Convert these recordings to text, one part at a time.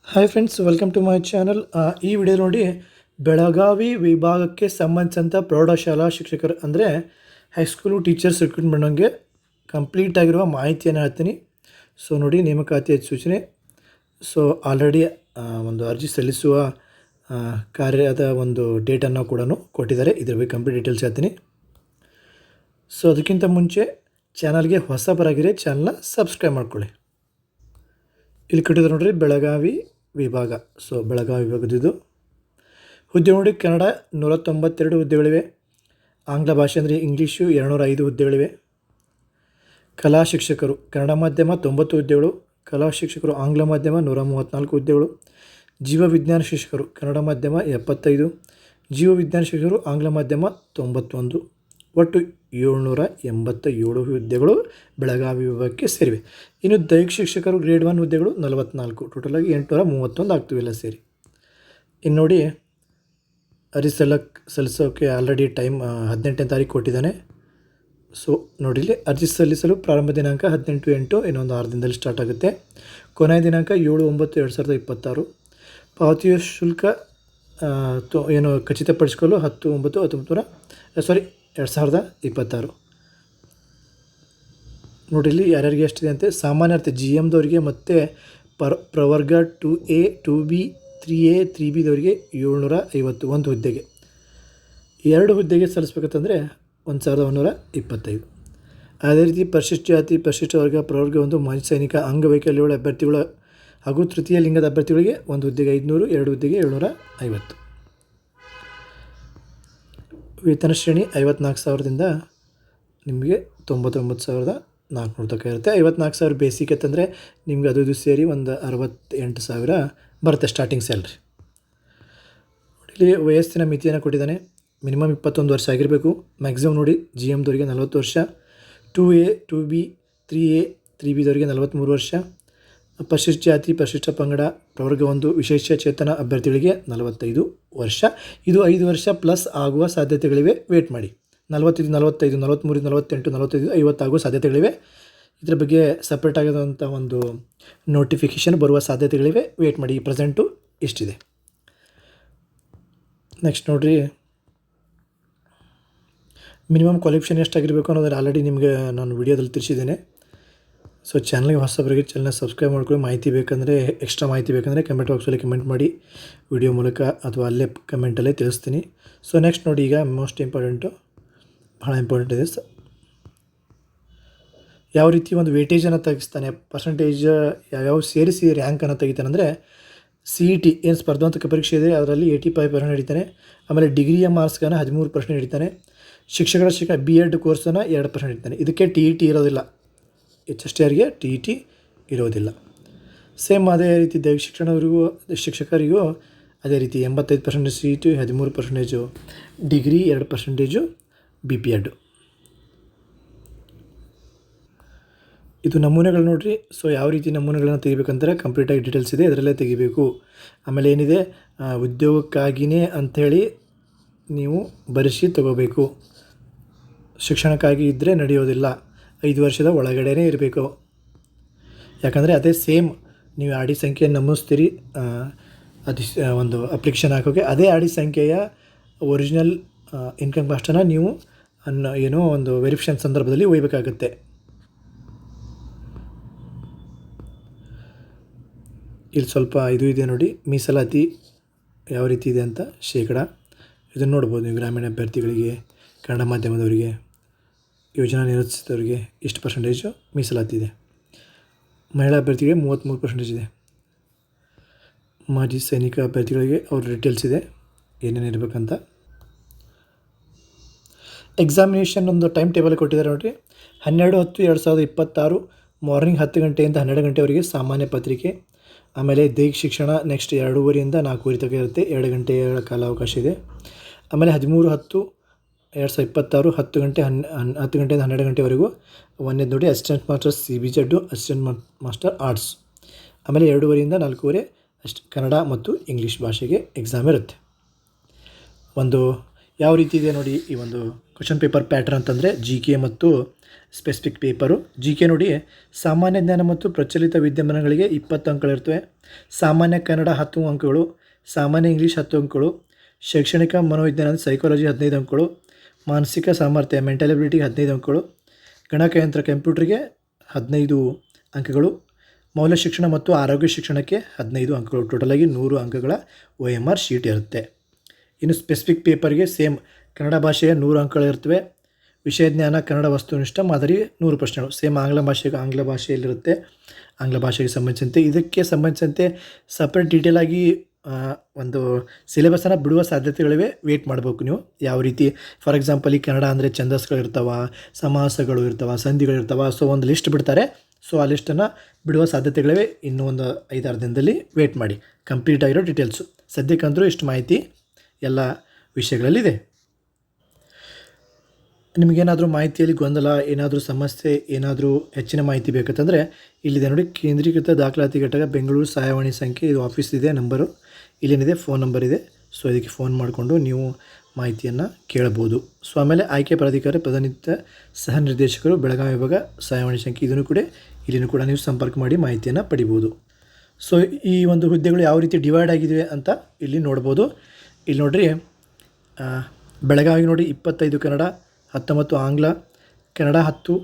Hi friends, welcome to my channel. ಈ video ನೋಡಿ, ಬೆಳಗಾವಿ ವಿಭಾಗಕ್ಕೆ ಸಂಬಂಧಿಸಿದಂಥ ಪ್ರೌಢಶಾಲಾ ಶಿಕ್ಷಕರು ಅಂದರೆ ಹೈಸ್ಕೂಲು ಟೀಚರ್ಸ್ ರಿಕ್ರೂಟ್ಮೆಂಟ್ ಮಾಡೋಂಗೆ ಕಂಪ್ಲೀಟ್ ಆಗಿರುವ ಮಾಹಿತಿಯನ್ನು ಹೇಳ್ತೀನಿ. ಸೊ ನೋಡಿ, ನೇಮಕಾತಿ ಸೂಚನೆ. ಸೊ ಆಲ್ರೆಡಿ ಒಂದು ಅರ್ಜಿ ಸಲ್ಲಿಸುವ ಕಾರ್ಯದ ಒಂದು ಡೇಟನ್ನು ಕೂಡ ಕೊಟ್ಟಿದ್ದಾರೆ. ಇದ್ರ ಬಗ್ಗೆ ಕಂಪ್ಲೀಟ್ ಡೀಟೇಲ್ಸ್ ಹೇಳ್ತೀನಿ. ಸೊ ಅದಕ್ಕಿಂತ ಮುಂಚೆ ಚಾನಲ್ಗೆ ಹೊಸಬರಾಗಿರೆ ಚಾನಲ್ನ ಸಬ್ಸ್ಕ್ರೈಬ್ ಮಾಡ್ಕೊಳ್ಳಿ. ಇಲ್ಲಿ ಕೊಟ್ಟಿದ್ದಾರೆ ನೋಡಿರಿ, ಬೆಳಗಾವಿ ವಿಭಾಗ. ಸೊ ಬೆಳಗಾವಿ ವಿಭಾಗದಿದ್ದು ಹುದ್ದೆ ನೋಡಿ, ಕನ್ನಡ 192 ಹುದ್ದೆಗಳಿವೆ. ಆಂಗ್ಲ ಭಾಷೆ ಅಂದರೆ ಇಂಗ್ಲೀಷು 205 ಹುದ್ದೆಗಳಿವೆ. ಕಲಾ ಶಿಕ್ಷಕರು ಕನ್ನಡ ಮಾಧ್ಯಮ 90 ಹುದ್ದೆಗಳು. ಕಲಾ ಶಿಕ್ಷಕರು ಆಂಗ್ಲ ಮಾಧ್ಯಮ 134 ಹುದ್ದೆಗಳು. ಜೀವವಿಜ್ಞಾನ ಶಿಕ್ಷಕರು ಕನ್ನಡ ಮಾಧ್ಯಮ 75, ಜೀವವಿಜ್ಞಾನ ಶಿಕ್ಷಕರು ಆಂಗ್ಲ ಮಾಧ್ಯಮ 91. ಒಟ್ಟು 787 ಹುದ್ದೆಗಳು ಬೆಳಗಾವಿ ವಿಭಾಗಕ್ಕೆ ಸೇರಿವೆ. ಇನ್ನು ದೈಹಿಕ ಶಿಕ್ಷಕರು ಗ್ರೇಡ್ 1 ಹುದ್ದೆಗಳು 44, ಟೋಟಲಾಗಿ 831 ಆಗ್ತವೆ ಎಲ್ಲ ಸೇರಿ. ಇನ್ನು ನೋಡಿ, ಅರ್ಜಿ ಸಲ್ಲಿಸೋಕ್ಕೆ ಆಲ್ರೆಡಿ ಟೈಮ್ 18ನೇ ತಾರೀಕು ಕೊಟ್ಟಿದ್ದಾನೆ. ಸೊ ನೋಡಿ, ಇಲ್ಲಿ ಅರ್ಜಿ ಸಲ್ಲಿಸಲು ಪ್ರಾರಂಭ ದಿನಾಂಕ 18/8, ಇನ್ನೊಂದು 6 ದಿನದಲ್ಲಿ ಸ್ಟಾರ್ಟ್ ಆಗುತ್ತೆ. ಕೊನೆಯ ದಿನಾಂಕ 7/9/2026. ಪಾವತಿಯ ಶುಲ್ಕ ಏನು ಖಚಿತಪಡಿಸಿಕೊಳ್ಳಲು 10/9/2026 ನೋಡಿ. ಇಲ್ಲಿ ಯಾರ್ಯಾರಿಗೆ ಎಷ್ಟಿದೆ ಅಂತೆ: ಸಾಮಾನ್ಯಾರ್ಥಿ GMದವರಿಗೆ ಮತ್ತು ಪ್ರವರ್ಗ 2A 2B 3A 3Bದವರಿಗೆ 751 ಹುದ್ದೆಗೆ. 2 ಹುದ್ದೆಗೆ ಸಲ್ಲಿಸ್ಬೇಕಂತಂದರೆ 1125. ಅದೇ ರೀತಿ ಪರಿಶಿಷ್ಟ ಜಾತಿ, ಪರಿಶಿಷ್ಟ ವರ್ಗ, ಪ್ರವರ್ಗ 1, ಮಾಜಿ ಸೈನಿಕ, ಅಂಗವೈಕಲ್ಯವುಳ್ಳ ಅಭ್ಯರ್ಥಿಗಳ ಹಾಗೂ ತೃತೀಯ ಲಿಂಗದ ಅಭ್ಯರ್ಥಿಗಳಿಗೆ 1 ಹುದ್ದೆಗೆ 500, 2 ಹುದ್ದೆಗೆ 750. ವೇತನ ಶ್ರೇಣಿ 54,000ದಿಂದ ನಿಮಗೆ 99,400 ತನಕ ಇರುತ್ತೆ. 54,000 ಬೇಸಿಕ್ ಅಂತಂದರೆ ನಿಮ್ಗೆ ಅದು ಸೇರಿ ಒಂದು 68,000 ಬರುತ್ತೆ ಸ್ಟಾರ್ಟಿಂಗ್ ಸ್ಯಾಲ್ರಿ. ಇಲ್ಲಿ ವಯಸ್ಸಿನ ಮಿತಿಯನ್ನು ಕೊಟ್ಟಿದ್ದಾನೆ. ಮಿನಿಮಮ್ 21 ವರ್ಷ ಆಗಿರಬೇಕು. ಮ್ಯಾಕ್ಸಿಮಮ್ ನೋಡಿ, GMದವರಿಗೆ 40 ವರ್ಷ, 2A 2B 3A 3Bದವರಿಗೆ 43 ವರ್ಷ, ಪರಿಶಿಷ್ಟ ಜಾತಿ, ಪರಿಶಿಷ್ಟ ಪಂಗಡ, ಪ್ರವರ್ಗ 1, ವಿಶೇಷ ಚೇತನ ಅಭ್ಯರ್ಥಿಗಳಿಗೆ 45 ವರ್ಷ. ಇದು 5 ವರ್ಷ ಪ್ಲಸ್ ಆಗುವ ಸಾಧ್ಯತೆಗಳಿವೆ. ವೇಟ್ ಮಾಡಿ. 45, 45, 43, 48, 45, 50 ಆಗುವ ಸಾಧ್ಯತೆಗಳಿವೆ. ಇದರ ಬಗ್ಗೆ ಸಪ್ರೇಟ್ ಆಗಿರೋಂಥ ಒಂದು ನೋಟಿಫಿಕೇಷನ್ ಬರುವ ಸಾಧ್ಯತೆಗಳಿವೆ. ವೇಟ್ ಮಾಡಿ. ಈ ಪ್ರೆಸೆಂಟು ಇಷ್ಟಿದೆ. ನೆಕ್ಸ್ಟ್ ನೋಡಿರಿ, ಮಿನಿಮಮ್ ಕ್ವಾಲಿಫಿಕೇಷನ್ ಎಷ್ಟಾಗಿರಬೇಕು ಅನ್ನೋದು ಆಲ್ರೆಡಿ ನಿಮಗೆ ನಾನು ವಿಡಿಯೋದಲ್ಲಿ ತಿಳಿಸಿದ್ದೇನೆ. ಸೊ ಚಾನಲ್ಗೆ ಹೊಸಬರಿಗೆ ಚಾನಲ್ನ ಸಬ್ಸ್ಕ್ರೈಬ್ ಮಾಡ್ಕೊಳ್ಳಿ. ಮಾಹಿತಿ ಬೇಕಂದರೆ, ಎಕ್ಸ್ಟ್ರಾ ಮಾಹಿತಿ ಬೇಕಂದರೆ ಕಮೆಂಟ್ ಬಾಕ್ಸಲ್ಲಿ ಕಮೆಂಟ್ ಮಾಡಿ, ವಿಡಿಯೋ ಮೂಲಕ ಅಥವಾ ಅಲ್ಲೇ ಕಮೆಂಟಲ್ಲೇ ತಿಳಿಸ್ತೀನಿ. ಸೊ ನೆಕ್ಸ್ಟ್ ನೋಡಿ, ಈಗ ಮೋಸ್ಟ್ ಇಂಪಾರ್ಟೆಂಟು, ಭಾಳ ಇಂಪಾರ್ಟೆಂಟ್ ಇದೆ. ಯಾವ ರೀತಿ ಒಂದು ವೇಟೇಜನ್ನು ತೆಗಿಸ್ತಾನೆ, ಪರ್ಸೆಂಟೇಜ್ ಯಾವ್ಯಾವ ಸೇರಿಸಿ ರ್ಯಾಂಕನ್ನು ತೆಗಿತಾನೆ ಅಂದರೆ, CET ಏನು ಸ್ಪರ್ಧಾತ್ಮಕ ಪರೀಕ್ಷೆ ಇದೆ ಅದರಲ್ಲಿ 85% ಹಿಡಿತಾನೆ. ಆಮೇಲೆ ಡಿಗ್ರಿಯ ಮಾರ್ಕ್ಸ್ಗಾನ 13% ಹಿಡಿತಾನೆ. ಶಿಕ್ಷಕರ B.Ed ಕೋರ್ಸನ್ನು 2% ಹಿಡಿತಾನೆ. ಇದಕ್ಕೆ TET ಇರೋದಿಲ್ಲ. HSTRಗೆ TET ಇರೋದಿಲ್ಲ. ಸೇಮ್ ಅದೇ ರೀತಿ ದೈಹಿಕ ಶಿಕ್ಷಕರಿಗೂ ಅದೇ ರೀತಿ 85% CET, 13% ಡಿಗ್ರಿ, 2% B.Ed. ಇದು ನಮೂನೆಗಳು ನೋಡಿರಿ. ಸೊ ಯಾವ ರೀತಿ ನಮೂನೆಗಳನ್ನು ತೆಗಿಬೇಕಂತಾರೆ ಕಂಪ್ಲೀಟಾಗಿ ಡೀಟೇಲ್ಸ್ ಇದೆ, ಇದರಲ್ಲೇ ತೆಗಿಬೇಕು. ಆಮೇಲೆ ಏನಿದೆ, ಉದ್ಯೋಗಕ್ಕಾಗಿಯೇ ಅಂಥೇಳಿ ನೀವು ಬರೆಸಿ ತಗೋಬೇಕು. ಶಿಕ್ಷಣಕ್ಕಾಗಿ ಇದ್ದರೆ ನಡೆಯೋದಿಲ್ಲ. 5 ವರ್ಷದ ಒಳಗಡೆನೇ ಇರಬೇಕು. ಯಾಕಂದರೆ ಅದೇ ಸೇಮ್ ನೀವು ಆಡಿ ಸಂಖ್ಯೆ ನಮೂಸ್ತೀರಿ ಒಂದು ಅಪ್ಲಿಕೇಶನ್ ಹಾಕೋಕ್ಕೆ, ಅದೇ ಆಡಿ ಸಂಖ್ಯೆಯ ಒರಿಜಿನಲ್ ಇನ್ಕಮ್ ಕಾಸ್ಟನ್ನು ನೀವು ಏನೋ ಒಂದು ವೆರಿಫಿಕೇಷನ್ ಸಂದರ್ಭದಲ್ಲಿ ಒಯ್ಯಬೇಕಾಗುತ್ತೆ. ಇಲ್ಲಿ ಸ್ವಲ್ಪ ಇದು ಇದೆ ನೋಡಿ, ಮೀಸಲಾತಿ ಯಾವ ರೀತಿ ಇದೆ ಅಂತ ಶೇಕಡ. ಇದನ್ನು ನೋಡ್ಬೋದು ನೀವು. ಗ್ರಾಮೀಣ ಅಭ್ಯರ್ಥಿಗಳಿಗೆ, ಕನ್ನಡ ಮಾಧ್ಯಮದವರಿಗೆ, ಯೋಜನಾ ನಿರಸಿತವರಿಗೆ ಇಷ್ಟು ಪರ್ಸೆಂಟೇಜು ಮೀಸಲಾತಿ ಇದೆ. ಮಹಿಳಾ ಅಭ್ಯರ್ಥಿಗಳಿಗೆ 33% ಇದೆ. ಮಾಜಿ ಸೈನಿಕ ಅಭ್ಯರ್ಥಿಗಳಿಗೆ ಅವ್ರ ಡೀಟೇಲ್ಸ್ ಇದೆ, ಏನೇನು ಇರಬೇಕಂತ. ಎಕ್ಸಾಮಿನೇಷನ್ ಒಂದು ಟೈಮ್ ಟೇಬಲ್ ಕೊಟ್ಟಿದ್ದಾರೆ ನೋಡಿರಿ. 12/10/2026 ಮಾರ್ನಿಂಗ್ 10 ಗಂಟೆಯಿಂದ 12 ಗಂಟೆವರೆಗೆ ಸಾಮಾನ್ಯ ಪತ್ರಿಕೆ. ಆಮೇಲೆ ದೈಹಿಕ ಶಿಕ್ಷಣ ನೆಕ್ಸ್ಟ್ 2:30ಯಿಂದ 4:30 ತನಕ ಇರುತ್ತೆ. 2 ಗಂಟೆಯ ಕಾಲಾವಕಾಶ ಇದೆ. ಆಮೇಲೆ 13/10/2026 10 ಗಂಟೆಯಿಂದ 12 ಗಂಟೆವರೆಗೂ. ಒಂದನೇದು ನೋಡಿ, assistant master CBZ, assistant master arts. ಆಮೇಲೆ 2:30ಯಿಂದ 4:30 ಕನ್ನಡ ಮತ್ತು ಇಂಗ್ಲೀಷ್ ಭಾಷೆಗೆ ಎಕ್ಸಾಮ್ ಇರುತ್ತೆ. ಒಂದು ಯಾವ ರೀತಿ ಇದೆ ನೋಡಿ ಈ ಒಂದು ಕ್ವಶನ್ ಪೇಪರ್ ಪ್ಯಾಟ್ರನ್ ಅಂತಂದರೆ ಜಿ ಕೆ ಮತ್ತು ಸ್ಪೆಸಿಫಿಕ್ ಪೇಪರು. ಜಿ ಕೆ ನೋಡಿ, ಸಾಮಾನ್ಯ ಜ್ಞಾನ ಮತ್ತು ಪ್ರಚಲಿತ ವಿದ್ಯಮಾನಗಳಿಗೆ 20 ಅಂಕಗಳಿರ್ತವೆ. ಸಾಮಾನ್ಯ ಕನ್ನಡ 10 ಅಂಕಗಳು, ಸಾಮಾನ್ಯ ಇಂಗ್ಲೀಷ್ 10 ಅಂಕಗಳು, ಶೈಕ್ಷಣಿಕ ಮನೋವಿಜ್ಞಾನ ಸೈಕಾಲಜಿ 15 ಅಂಕಗಳು, ಮಾನಸಿಕ ಸಾಮರ್ಥ್ಯ ಮೆಂಟಲ್ ಎಬಿಲಿಟಿ 15 ಅಂಕಗಳು, ಗಣಕಯಂತ್ರ ಕಂಪ್ಯೂಟರ್ಗೆ 15 ಅಂಕಗಳು, ಮೌಲ್ಯ ಶಿಕ್ಷಣ ಮತ್ತು ಆರೋಗ್ಯ ಶಿಕ್ಷಣಕ್ಕೆ 15 ಅಂಕಗಳು. ಟೋಟಲಾಗಿ 100 ಅಂಕಗಳ OMR ಶೀಟ್ ಇರುತ್ತೆ. ಇನ್ನು ಸ್ಪೆಸಿಫಿಕ್ ಪೇಪರ್ಗೆ ಸೇಮ್ ಕನ್ನಡ ಭಾಷೆಯ 100 ಅಂಕಗಳಿರ್ತವೆ. ವಿಷಯ ಜ್ಞಾನ ಕನ್ನಡ ವಸ್ತುನಿಷ್ಠ ಮಾದರಿ 100 ಪ್ರಶ್ನೆಗಳು. ಸೇಮ್ ಆಂಗ್ಲ ಭಾಷೆಯಲ್ಲಿರುತ್ತೆ. ಆಂಗ್ಲ ಭಾಷೆಗೆ ಸಂಬಂಧಿಸಿದಂತೆ ಇದಕ್ಕೆ ಸಂಬಂಧಿಸಿದಂತೆ ಸಪ್ರೇಟ್ ಡೀಟೇಲಾಗಿ ಒಂದು ಸಿಲೆಬಸನ್ನು ಬಿಡುವ ಸಾಧ್ಯತೆಗಳಿವೆ. ವೇಟ್ ಮಾಡಬೇಕು ನೀವು ಯಾವ ರೀತಿ. ಫಾರ್ ಎಕ್ಸಾಂಪಲ್ ಈ ಕನ್ನಡ ಅಂದರೆ ಛಂದಸ್ಗಳಿರ್ತಾವೆ, ಸಮಾಸಗಳು ಇರ್ತಾವೆ, ಸಂಧಿಗಳಿರ್ತಾವೆ. ಸೊ ಒಂದು ಲಿಸ್ಟ್ ಬಿಡ್ತಾರೆ. ಸೊ ಆ ಲಿಸ್ಟನ್ನು ಬಿಡುವ ಸಾಧ್ಯತೆಗಳಿವೆ. ಇನ್ನೂ ಒಂದು 5-6 ದಿನದಲ್ಲಿ ವೇಟ್ ಮಾಡಿ. ಕಂಪ್ಲೀಟ್ ಆಗಿರೋ ಡೀಟೇಲ್ಸು ಸದ್ಯಕ್ಕಂತರೂ ಇಷ್ಟು ಮಾಹಿತಿ ಎಲ್ಲ ವಿಷಯಗಳಲ್ಲಿದೆ. ನಿಮಗೇನಾದರೂ ಮಾಹಿತಿಯಲ್ಲಿ ಗೊಂದಲ, ಏನಾದರೂ ಸಮಸ್ಯೆ, ಏನಾದರೂ ಹೆಚ್ಚಿನ ಮಾಹಿತಿ ಬೇಕಂತಂದರೆ ಇಲ್ಲಿದೆ ನೋಡಿ, ಕೇಂದ್ರೀಕೃತ ದಾಖಲಾತಿ ಘಟಕ ಬೆಂಗಳೂರು ಸಹಾಯವಾಣಿ ಸಂಖ್ಯೆ, ಇದು ಆಫೀಸ್ ಇದೆ, ನಂಬರು ಇಲ್ಲೇನಿದೆ, ಫೋನ್ ನಂಬರ್ ಇದೆ. ಸೊ ಇದಕ್ಕೆ ಫೋನ್ ಮಾಡಿಕೊಂಡು ನೀವು ಮಾಹಿತಿಯನ್ನು ಕೇಳಬಹುದು. ಸೊ ಆಮೇಲೆ ಆಯ್ಕೆ ಪ್ರಾಧಿಕಾರ ಪ್ರತಿನಿತ್ಯ ಸಹ ನಿರ್ದೇಶಕರು ಬೆಳಗಾವಿ ವಿಭಾಗ ಸಹಾಯವಾಣಿ ಸಂಖ್ಯೆ, ಇದನ್ನು ಕೂಡ ಇಲ್ಲಿನೂ ಕೂಡ ನೀವು ಸಂಪರ್ಕ ಮಾಡಿ ಮಾಹಿತಿಯನ್ನು ಪಡಿಬೋದು. ಸೊ ಈ ಒಂದು ಹುದ್ದೆಗಳು ಯಾವ ರೀತಿ ಡಿವೈಡ್ ಆಗಿವೆ ಅಂತ ಇಲ್ಲಿ ನೋಡ್ಬೋದು. ಇಲ್ಲಿ ನೋಡಿರಿ, ಬೆಳಗಾವಿ ನೋಡಿ 25 ಕನ್ನಡ, 19 ಆಂಗ್ಲ, ಕನ್ನಡ 10,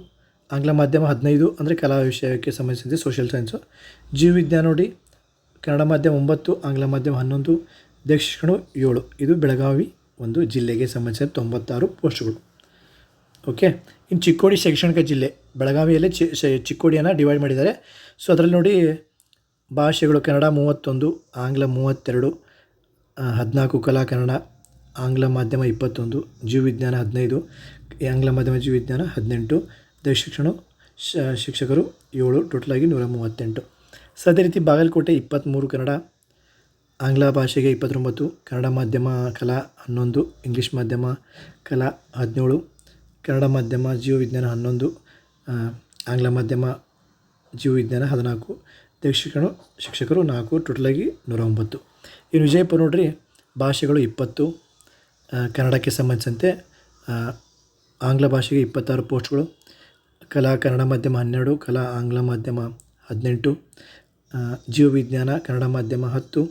ಆಂಗ್ಲ ಮಾಧ್ಯಮ 15 ಅಂದರೆ ಕಲಾ ವಿಷಯಕ್ಕೆ ಸಂಬಂಧಿಸಿದಂತೆ ಸೋಷಿಯಲ್ ಸೈನ್ಸು. ಜೀವ ವಿಜ್ಞಾನ ನೋಡಿ, ಕನ್ನಡ ಮಾಧ್ಯಮ 9, ಆಂಗ್ಲ ಮಾಧ್ಯಮ 11, ದೈಹಿಕ ಶಿಕ್ಷಣ 7. ಇದು ಬೆಳಗಾವಿ ಒಂದು ಜಿಲ್ಲೆಗೆ ಸಂಬಂಧಿಸಿದ 96 ಪೋಸ್ಟ್ಗಳು. ಓಕೆ. ಇನ್ನು ಚಿಕ್ಕೋಡಿ ಶೈಕ್ಷಣಿಕ ಜಿಲ್ಲೆ, ಬೆಳಗಾವಿಯಲ್ಲೇ ಚಿಕ್ಕೋಡಿಯನ್ನು ಡಿವೈಡ್ ಮಾಡಿದ್ದಾರೆ. ಸೊ ಅದರಲ್ಲಿ ನೋಡಿ ಭಾಷೆಗಳು ಕನ್ನಡ 31, ಆಂಗ್ಲ 32, 14 ಕಲಾ ಕನ್ನಡ, ಆಂಗ್ಲ ಮಾಧ್ಯಮ 21, ಜೀವ ವಿಜ್ಞಾನ 15, ಆಂಗ್ಲ ಮಾಧ್ಯಮ ಜೀವ ವಿಜ್ಞಾನ 18, ದೈಹಿಕ ಶಿಕ್ಷಣ ಶಿಕ್ಷಕರು 7, ಟೋಟಲಾಗಿ 138. ಸೊ ಅದೇ ರೀತಿ ಬಾಗಲಕೋಟೆ 23 ಕನ್ನಡ, ಆಂಗ್ಲ ಭಾಷೆಗೆ 29, ಕನ್ನಡ ಮಾಧ್ಯಮ ಕಲಾ 11, ಇಂಗ್ಲೀಷ್ ಮಾಧ್ಯಮ ಕಲಾ 17, ಕನ್ನಡ ಮಾಧ್ಯಮ ಜೀವ ವಿಜ್ಞಾನ 11, ಆಂಗ್ಲ ಮಾಧ್ಯಮ ಜೀವ ವಿಜ್ಞಾನ 14, ದೈಹಿಕ ಶಿಕ್ಷಣ ಶಿಕ್ಷಕರು 4, ಟೋಟಲಾಗಿ 109. ಇನ್ನು ವಿಜಯಪುರ ನೋಡ್ರಿ, ಭಾಷೆಗಳು 20, ಕನ್ನಡಕ್ಕೆ ಸಂಬಂಧಿಸಿದಂತೆ ಆಂಗ್ಲ ಭಾಷೆಗೆ 26 ಪೋಸ್ಟ್ಗಳು, ಕಲಾ ಕನ್ನಡ ಮಾಧ್ಯಮ 12, ಕಲಾ ಆಂಗ್ಲ ಮಾಧ್ಯಮ 18, ಜೀವ ವಿಜ್ಞಾನ ಕನ್ನಡ ಮಾಧ್ಯಮ 10,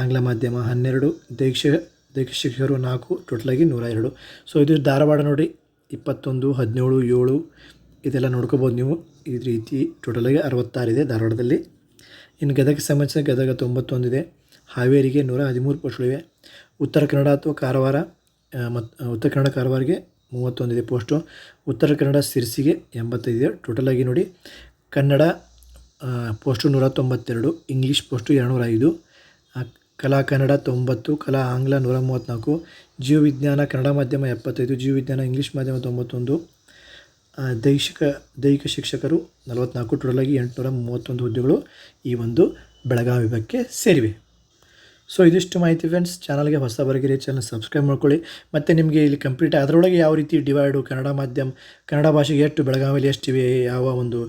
ಆಂಗ್ಲ ಮಾಧ್ಯಮ 12, ದೈಹಿಕ ಶಿಕ್ಷಕರು 4, ಟೋಟಲಾಗಿ 102. ಸೊ ಇದು ಧಾರವಾಡ ನೋಡಿ 21, 17, 7 ಇದೆಲ್ಲ ನೋಡ್ಕೋಬೋದು ನೀವು. ಈ ರೀತಿ ಟೋಟಲಾಗಿ 66 ಇದೆ ಧಾರವಾಡದಲ್ಲಿ. ಇನ್ನು ಗದಗಕ್ಕೆ ಸಂಬಂಧಿಸಿದ ಗದಗ 91 ಇದೆ. ಹಾವೇರಿಗೆ 113 ಪೋಸ್ಟ್ಗಳಿವೆ. ಉತ್ತರ ಕನ್ನಡ ಅಥವಾ ಕಾರವಾರ ಮತ್ತು ಉತ್ತರ ಕನ್ನಡ ಕಾರವಾರಿಗೆ 31 ಇದೆ ಪೋಸ್ಟು. ಉತ್ತರ ಕನ್ನಡ ಸಿರ್ಸಿಗೆ 85 ಇದೆ. ಟೋಟಲಾಗಿ ನೋಡಿ, ಕನ್ನಡ ಪೋಸ್ಟು 192, ಇಂಗ್ಲೀಷ್ ಪೋಸ್ಟು 205, ಕಲಾ ಕನ್ನಡ 90, ಕಲಾ ಆಂಗ್ಲ 134, ಜೀವ ವಿಜ್ಞಾನ ಕನ್ನಡ ಮಾಧ್ಯಮ 75, ಜೀವ ವಿಜ್ಞಾನ ಇಂಗ್ಲೀಷ್ ಮಾಧ್ಯಮ 91, ದೈಹಿಕ ಶಿಕ್ಷಕರು 44. ಟೋಟಲಾಗಿ 831 ಹುದ್ದೆಗಳು ಈ ಒಂದು ಬೆಳಗಾವಿ ವಿಭಾಗಕ್ಕೆ ಸೇರಿವೆ. ಸೊ ಇದಿಷ್ಟು ಮಾಹಿತಿ ಫ್ರೆಂಡ್ಸ್. ಚಾನಲ್ಗೆ ಹೊಸಬರಿಗಿರಿ, ಚಾನಲ್ ಸಬ್ಸ್ಕ್ರೈಬ್ ಮಾಡ್ಕೊಳ್ಳಿ. ಮತ್ತು ನಿಮಗೆ ಇಲ್ಲಿ ಕಂಪ್ಲೀಟ್ ಅದರೊಳಗೆ ಯಾವ ರೀತಿ ಡಿವೈಡು, ಕನ್ನಡ ಮಾಧ್ಯಮ ಕನ್ನಡ ಭಾಷೆಗೆ ಎಷ್ಟು, ಬೆಳಗಾವಿಯಲ್ಲಿ ಎಷ್ಟಿವೆ, ಯಾವ ಒಂದು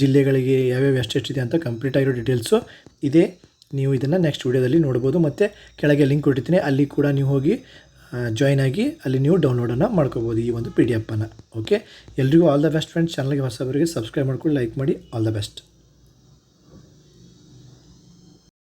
ಜಿಲ್ಲೆಗಳಿಗೆ ಯಾವ್ಯಾವ ಎಷ್ಟೆಷ್ಟಿದೆ ಅಂತ ಕಂಪ್ಲೀಟ್ ಆಗಿರೋ ಡೀಟೇಲ್ಸು ಇದೆ. ನೀವು ಇದನ್ನು ನೆಕ್ಸ್ಟ್ ವೀಡಿಯೋದಲ್ಲಿ ನೋಡ್ಬೋದು. ಮತ್ತು ಕೆಳಗೆ ಲಿಂಕ್ ಕೊಟ್ಟಿರ್ತೀನಿ, ಅಲ್ಲಿ ಕೂಡ ನೀವು ಹೋಗಿ ಜಾಯ್ನ್ ಆಗಿ ಅಲ್ಲಿ ನೀವು ಡೌನ್ಲೋಡನ್ನು ಮಾಡ್ಕೋಬೋದು ಈ ಒಂದು PDF ಅನ್ನು. ಓಕೆ, ಎಲ್ರಿಗೂ ಆಲ್ ದ ಬೆಸ್ಟ್ ಫ್ರೆಂಡ್ಸ್. ಚಾನಲ್ಗೆ ಹೊಸಬರಿಗೆ ಸಬ್ಸ್ಕ್ರೈಬ್ ಮಾಡ್ಕೊಳ್ಳಿ, ಲೈಕ್ ಮಾಡಿ. All the best.